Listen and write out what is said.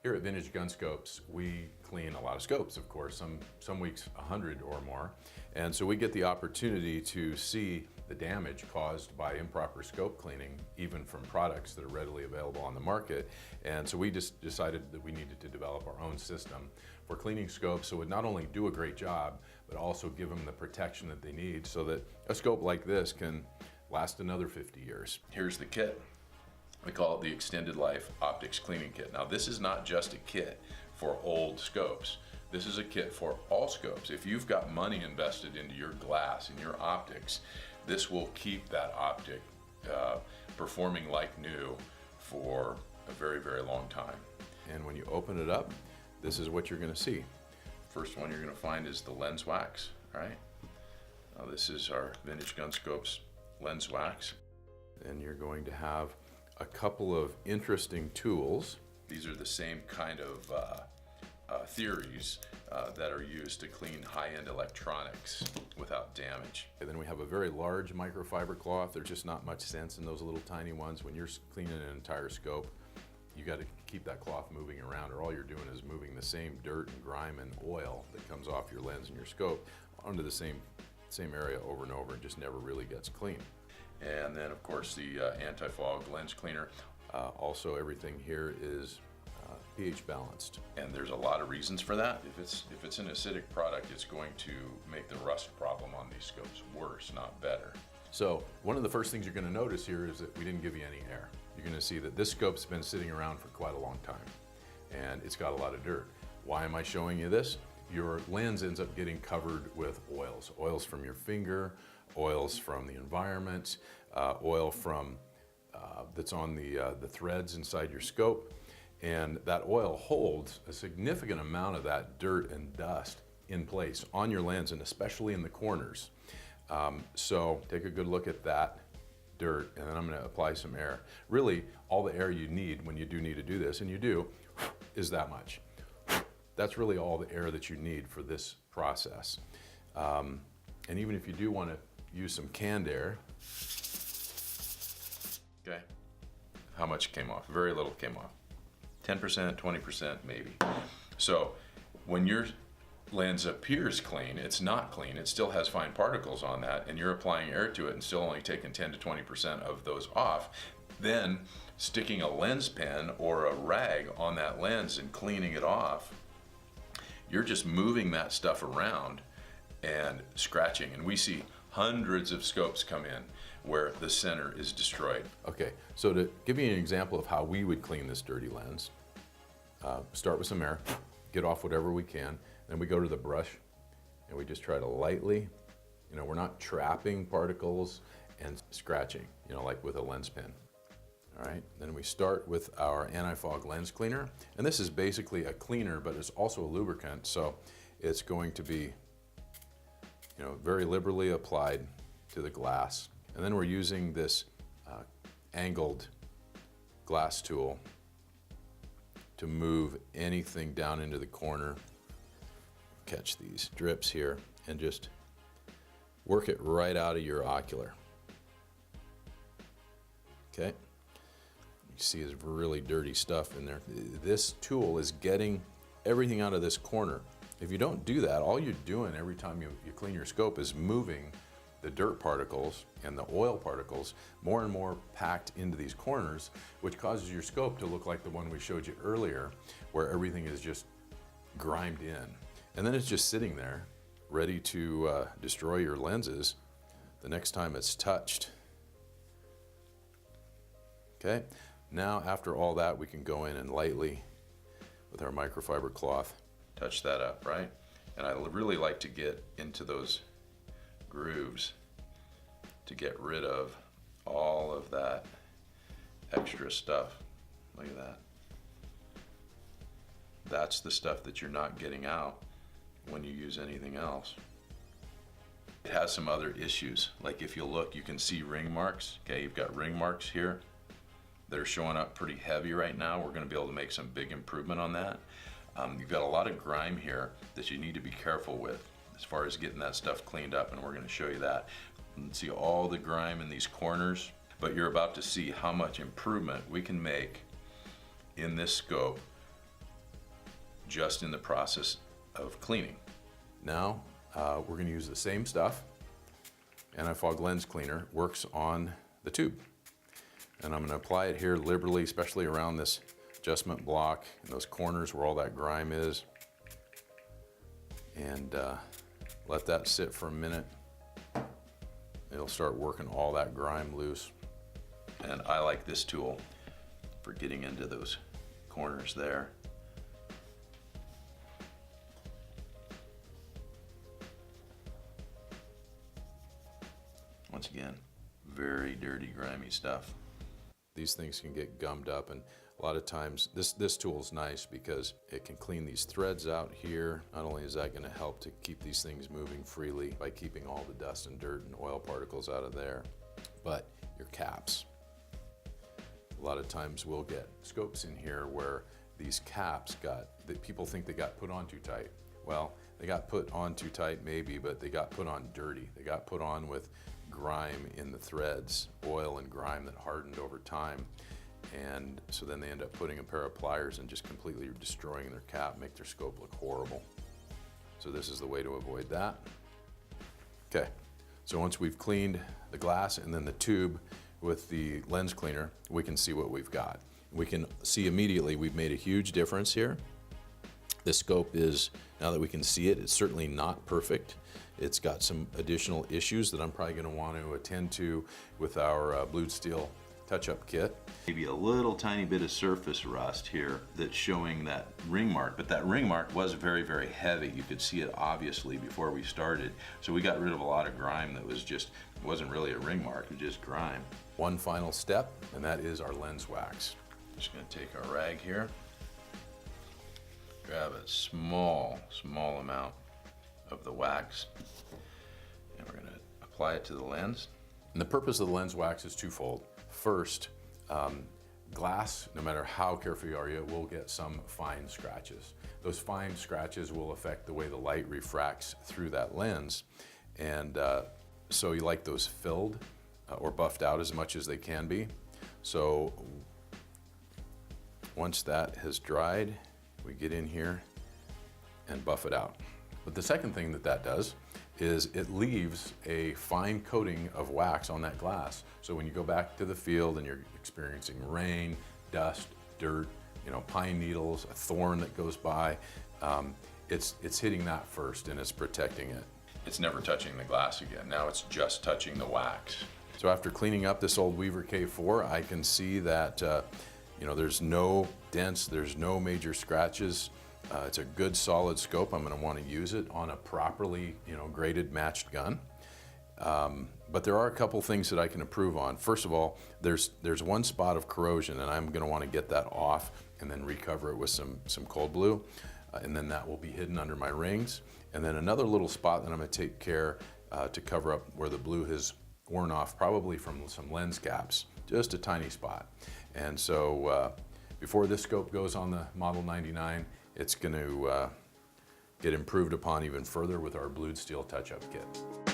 Here at Vintage Gun Scopes, we clean a lot of scopes, of course, some weeks 100 or more. And so we get the opportunity to see the damage caused by improper scope cleaning, even from products that are readily available on the market. And so we just decided that we needed to develop our own system for cleaning scopes so it would not only do a great job, but also give them the protection that they need so that a scope like this can last another 50 years. Here's the kit. We call it the Extended Life Optics Cleaning Kit. Now this is not just a kit for old scopes. This is a kit for all scopes. If you've got money invested into your glass and your optics, this will keep that optic performing like new for a very, very long time. And when you open it up, this is what you're gonna see. First one you're gonna find is the lens wax, all right? Now this is our Vintage Gun Scopes lens wax. And you're going to have a couple of interesting tools. These are the same kind of theories that are used to clean high-end electronics without damage. And then we have a very large microfiber cloth. There's just not much sense in those little tiny ones. When you're cleaning an entire scope, you got to keep that cloth moving around, or all you're doing is moving the same dirt and grime and oil that comes off your lens and your scope onto the same area over and over, and just never really gets clean. And then of course the anti-fog lens cleaner. Also everything here is pH balanced. And there's a lot of reasons for that. If it's an acidic product, it's going to make the rust problem on these scopes worse, not better. So one of the first things you're going to notice here is that we didn't give you any air. You're going to see that this scope's been sitting around for quite a long time and it's got a lot of dirt. Why am I showing you this? Your lens ends up getting covered with oils. Oils from your finger, oils from the environment, oil from that's on the threads inside your scope. And that oil holds a significant amount of that dirt and dust in place on your lens, and especially in the corners. So take a good look at that dirt, and then I'm gonna apply some air. Really, all the air you need when you do need to do this, and you do, is that much. That's really all the air that you need for this process. And even if you do want to use some canned air, okay, how much came off? Very little came off. 10%, 20% maybe. So when your lens appears clean, it's not clean. It still has fine particles on that, and you're applying air to it and still only taking 10 to 20% of those off. Then sticking a lens pen or a rag on that lens and cleaning it off, you're just moving that stuff around and scratching. And we see hundreds of scopes come in where the center is destroyed. Okay, so to give you an example of how we would clean this dirty lens, start with some air, get off whatever we can, then we go to the brush and we just try to lightly, we're not trapping particles and scratching, like with a lens pen. All right, then we start with our anti-fog lens cleaner. And this is basically a cleaner, but it's also a lubricant. So it's going to be, very liberally applied to the glass. And then we're using this angled glass tool to move anything down into the corner. Catch these drips here and just work it right out of your ocular. Okay. You see is really dirty stuff in there. This tool is getting everything out of this corner. If you don't do that, all you're doing every time you clean your scope is moving the dirt particles and the oil particles more and more packed into these corners, which causes your scope to look like the one we showed you earlier, where everything is just grimed in. And then it's just sitting there, ready to destroy your lenses the next time it's touched. Okay. Now, after all that, we can go in and lightly, with our microfiber cloth, touch that up, right? And I really like to get into those grooves to get rid of all of that extra stuff. Look at that. That's the stuff that you're not getting out when you use anything else. It has some other issues. Like if you look, you can see ring marks. Okay, you've got ring marks here. They're showing up pretty heavy right now. We're gonna be able to make some big improvement on that. You've got a lot of grime here that you need to be careful with as far as getting that stuff cleaned up, and we're gonna show you that. You can see all the grime in these corners, but you're about to see how much improvement we can make in this scope just in the process of cleaning. Now we're going to use the same stuff. Anti-fog lens cleaner works on the tube. And I'm going to apply it here liberally, especially around this adjustment block and those corners where all that grime is. And let that sit for a minute. It'll start working all that grime loose. And I like this tool for getting into those corners there. Once again, very dirty, grimy stuff. These things can get gummed up, and a lot of times this tool is nice because it can clean these threads out here. Not only is that going to help to keep these things moving freely by keeping all the dust and dirt and oil particles out of there, but your caps. A lot of times we'll get scopes in here where these caps people think they got put on too tight. Well, they got put on too tight maybe, but they got put on dirty. They got put on with grime in the threads, oil and grime that hardened over time. And so then they end up putting a pair of pliers and just completely destroying their cap, make their scope look horrible. So this is the way to avoid that. Okay, so once we've cleaned the glass and then the tube with the lens cleaner, we can see what we've got. We can see immediately we've made a huge difference here. The scope is, now that we can see it, it's certainly not perfect. It's got some additional issues that I'm probably going to want to attend to with our blued steel touch-up kit. Maybe a little tiny bit of surface rust here that's showing that ring mark, but that ring mark was very, very heavy. You could see it obviously before we started. So we got rid of a lot of grime that was just, it wasn't really a ring mark, it was just grime. One final step, and that is our lens wax. Just going to take our rag here, grab a small amount of the wax, and we're going to apply it to the lens. And the purpose of the lens wax is twofold. First, glass, no matter how careful you are, you will get some fine scratches. Those fine scratches will affect the way the light refracts through that lens, and so you like those filled or buffed out as much as they can be. So once that has dried, we get in here and buff it out. But the second thing that does is it leaves a fine coating of wax on that glass. So when you go back to the field and you're experiencing rain, dust, dirt, pine needles, a thorn that goes by, it's hitting that first and it's protecting it. It's never touching the glass again. Now it's just touching the wax. So after cleaning up this old Weaver K4, I can see that there's no dents, there's no major scratches. It's a good solid scope. I'm going to want to use it on a properly graded matched gun. But there are a couple things that I can improve on. First of all, there's one spot of corrosion, and I'm going to want to get that off and then recover it with some cold blue, and then that will be hidden under my rings. And then another little spot that I'm going to take care to cover up where the blue has worn off, probably from some lens caps, just a tiny spot. And so before this scope goes on the Model 99, it's going to get improved upon even further with our blued steel touch-up kit.